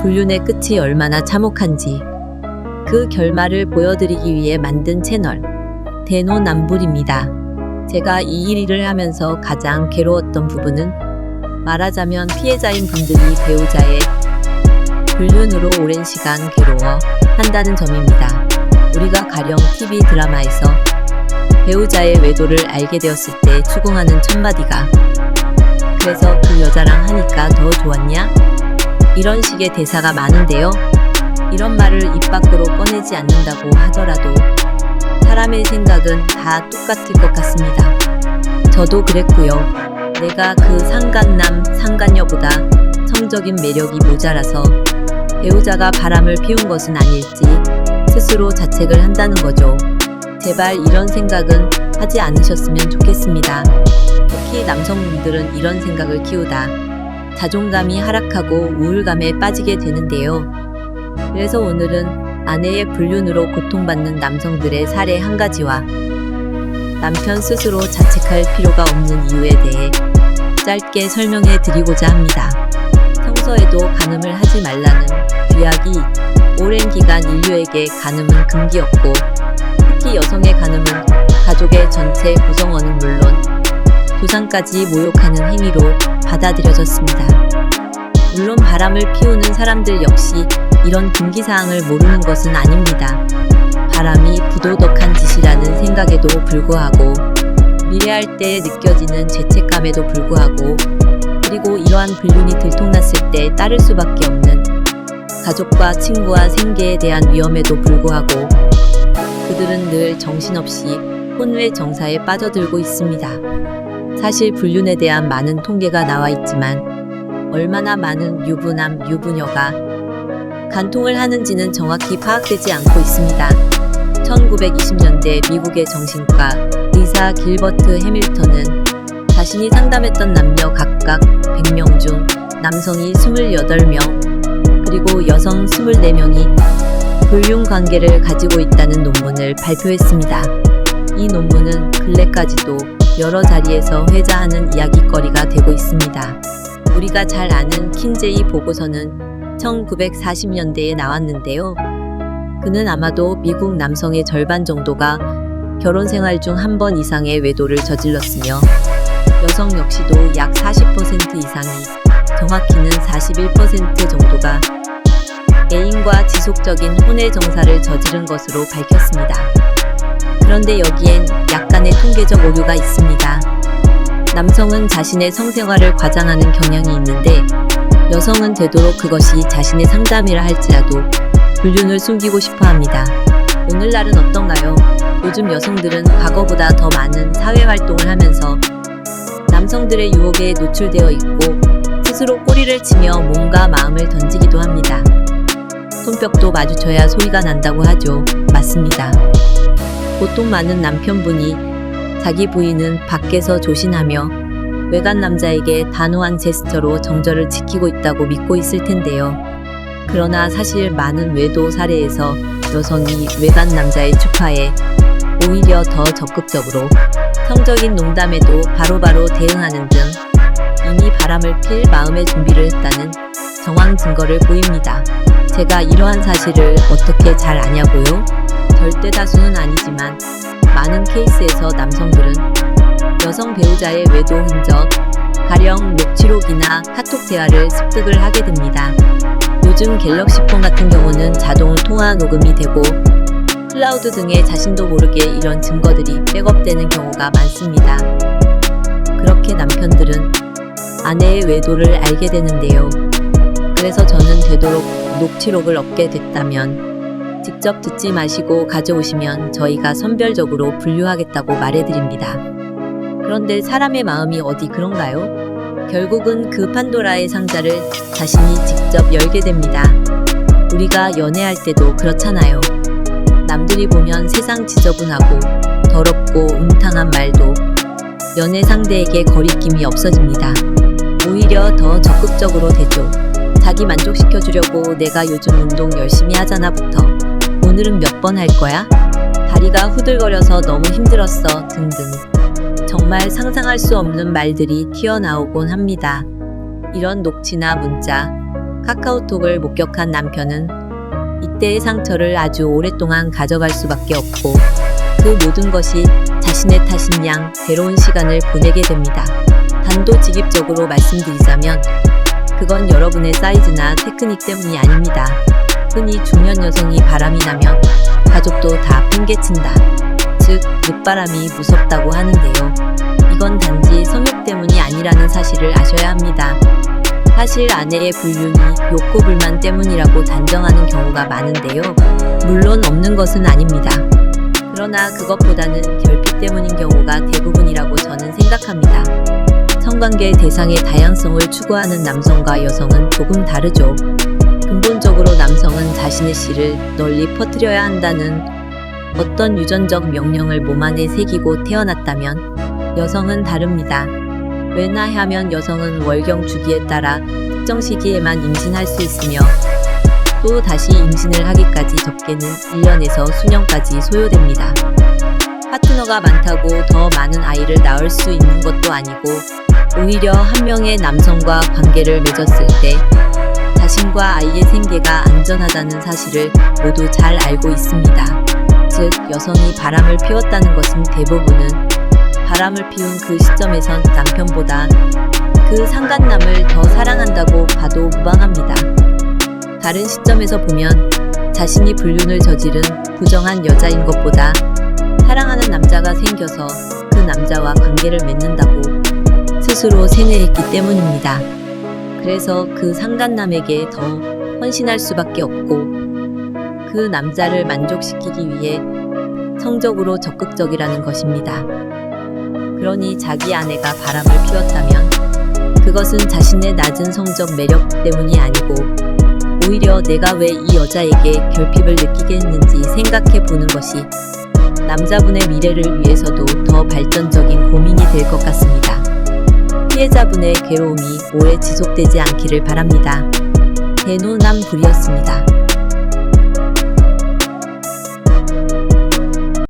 불륜의 끝이 얼마나 참혹한지 그 결말을 보여드리기 위해 만든 채널 대노남불입니다. 제가 이 일을 하면서 가장 괴로웠던 부분은 말하자면 피해자인 분들이 배우자의 불륜으로 오랜 시간 괴로워 한다는 점입니다. 우리가 가령 TV 드라마에서 배우자의 외도를 알게 되었을 때 추궁하는 첫마디가 "그래서 그 여자랑 하니까 더 좋았냐?" 이런 식의 대사가 많은데요. 이런 말을 입 밖으로 꺼내지 않는다고 하더라도 사람의 생각은 다 똑같을 것 같습니다. 저도 그랬고요. 내가 그 상간남, 상간녀보다 성적인 매력이 모자라서 배우자가 바람을 피운 것은 아닐지 스스로 자책을 한다는 거죠. 제발 이런 생각은 하지 않으셨으면 좋겠습니다. 특히 남성분들은 이런 생각을 키우다 자존감이 하락하고 우울감에 빠지게 되는데요. 그래서 오늘은 아내의 불륜으로 고통받는 남성들의 사례 한 가지와 남편 스스로 자책할 필요가 없는 이유에 대해 짧게 설명해 드리고자 합니다. 평소에도 간음을 하지 말라는 규약이 오랜 기간 인류에게 간음은 금기였고, 특히 여성의 간음은 가족의 전체 구성원은 물론 조상까지 모욕하는 행위로 받아들여졌습니다. 물론 바람을 피우는 사람들 역시 이런 금기사항을 모르는 것은 아닙니다. 바람이 부도덕한 짓이라는 생각에도 불구하고, 미래할 때 느껴지는 죄책감에도 불구하고, 그리고 이러한 불륜이 들통났을 때 따를 수밖에 없는 가족과 친구와 생계에 대한 위험에도 불구하고 그들은 늘 정신없이 혼외 정사에 빠져들고 있습니다. 사실 불륜에 대한 많은 통계가 나와 있지만 얼마나 많은 유부남, 유부녀가 간통을 하는지는 정확히 파악되지 않고 있습니다. 1920년대 미국의 정신과 의사 길버트 해밀턴은 자신이 상담했던 남녀 각각 100명 중 남성이 28명 그리고 여성 24명이 불륜 관계를 가지고 있다는 논문을 발표했습니다. 이 논문은 근래까지도 여러 자리에서 회자하는 이야깃거리가 되고 있습니다. 우리가 잘 아는 킨제이 보고서는 1940년대에 나왔는데요. 그는 아마도 미국 남성의 절반 정도가 결혼 생활 중 한 번 이상의 외도를 저질렀으며 여성 역시도 약 40% 이상이, 정확히는 41% 정도가 애인과 지속적인 혼외 정사를 저지른 것으로 밝혔습니다. 그런데 여기엔 약간의 통계적 오류가 있습니다. 남성은 자신의 성생활을 과장하는 경향이 있는데 여성은 되도록 그것이 자신의 상담이라 할지라도 불륜을 숨기고 싶어 합니다. 오늘날은 어떤가요? 요즘 여성들은 과거보다 더 많은 사회활동을 하면서 남성들의 유혹에 노출되어 있고 스스로 꼬리를 치며 몸과 마음을 던지기도 합니다. 손뼉도 마주쳐야 소리가 난다고 하죠. 맞습니다. 보통 많은 남편분이 자기 부인은 밖에서 조신하며 외간 남자에게 단호한 제스처로 정절을 지키고 있다고 믿고 있을 텐데요. 그러나 사실 많은 외도 사례에서 여성이 외간 남자의 추파에 오히려 더 적극적으로 성적인 농담에도 바로바로 대응하는 등 이미 바람을 필 마음의 준비를 했다는 정황 증거를 보입니다. 제가 이러한 사실을 어떻게 잘 아냐고요? 절대 다수는 아니지만 많은 케이스에서 남성들은 여성 배우자의 외도 흔적, 가령 녹취록이나 카톡 대화를 습득을 하게 됩니다. 요즘 갤럭시 폰 같은 경우는 자동 통화 녹음이 되고 클라우드 등에 자신도 모르게 이런 증거들이 백업되는 경우가 많습니다. 그렇게 남편들은 아내의 외도를 알게 되는데요. 그래서 저는 되도록 녹취록을 얻게 됐다면 직접 듣지 마시고 가져오시면 저희가 선별적으로 분류하겠다고 말해드립니다. 그런데 사람의 마음이 어디 그런가요? 결국은 그 판도라의 상자를 자신이 직접 열게 됩니다. 우리가 연애할 때도 그렇잖아요. 남들이 보면 세상 지저분하고 더럽고 음탕한 말도 연애 상대에게 거리낌이 없어집니다. 오히려 더 적극적으로 되죠. 자기 만족시켜주려고 "내가 요즘 운동 열심히 하잖아부터 오늘은 몇 번 할 거야? 다리가 후들거려서 너무 힘들었어" 등등 정말 상상할 수 없는 말들이 튀어나오곤 합니다. 이런 녹취나 문자, 카카오톡을 목격한 남편은 이때의 상처를 아주 오랫동안 가져갈 수밖에 없고 그 모든 것이 자신의 탓인 양 괴로운 시간을 보내게 됩니다. 단도직입적으로 말씀드리자면 그건 여러분의 사이즈나 테크닉 때문이 아닙니다. 흔히 중년 여성이 바람이 나면 가족도 다 팽개친다. 즉, 늦바람이 무섭다고 하는데요. 이건 단지 성욕 때문이 아니라는 사실을 아셔야 합니다. 사실 아내의 불륜이 욕구불만 때문이라고 단정하는 경우가 많은데요. 물론 없는 것은 아닙니다. 그러나 그것보다는 결핍 때문인 경우가 대부분이라고 저는 생각합니다. 성관계 대상의 다양성을 추구하는 남성과 여성은 조금 다르죠. 근본적으로 남성은 자신의 씨를 널리 퍼뜨려야 한다는 어떤 유전적 명령을 몸 안에 새기고 태어났다면 여성은 다릅니다. 왜냐하면 여성은 월경 주기에 따라 특정 시기에만 임신할 수 있으며 또 다시 임신을 하기까지 적게는 1년에서 수년까지 소요됩니다. 파트너가 많다고 더 많은 아이를 낳을 수 있는 것도 아니고 오히려 한 명의 남성과 관계를 맺었을 때 자신과 아이의 생계가 안전하다는 사실을 모두 잘 알고 있습니다. 즉, 여성이 바람을 피웠다는 것은 대부분은 바람을 피운 그 시점에선 남편보다 그 상간남을 더 사랑한다고 봐도 무방합니다. 다른 시점에서 보면 자신이 불륜을 저지른 부정한 여자인 것보다 사랑하는 남자가 생겨서 그 남자와 관계를 맺는다고 스스로 세뇌했기 때문입니다. 그래서 그 상간남에게 더 헌신할 수밖에 없고 그 남자를 만족시키기 위해 성적으로 적극적이라는 것입니다. 그러니 자기 아내가 바람을 피웠다면 그것은 자신의 낮은 성적 매력 때문이 아니고 오히려 내가 왜 이 여자에게 결핍을 느끼게 했는지 생각해 보는 것이 남자분의 미래를 위해서도 더 발전적인 고민이 될 것 같습니다. 피해자분의 괴로움이 오래 지속되지 않기를 바랍니다. 대노남불이었습니다.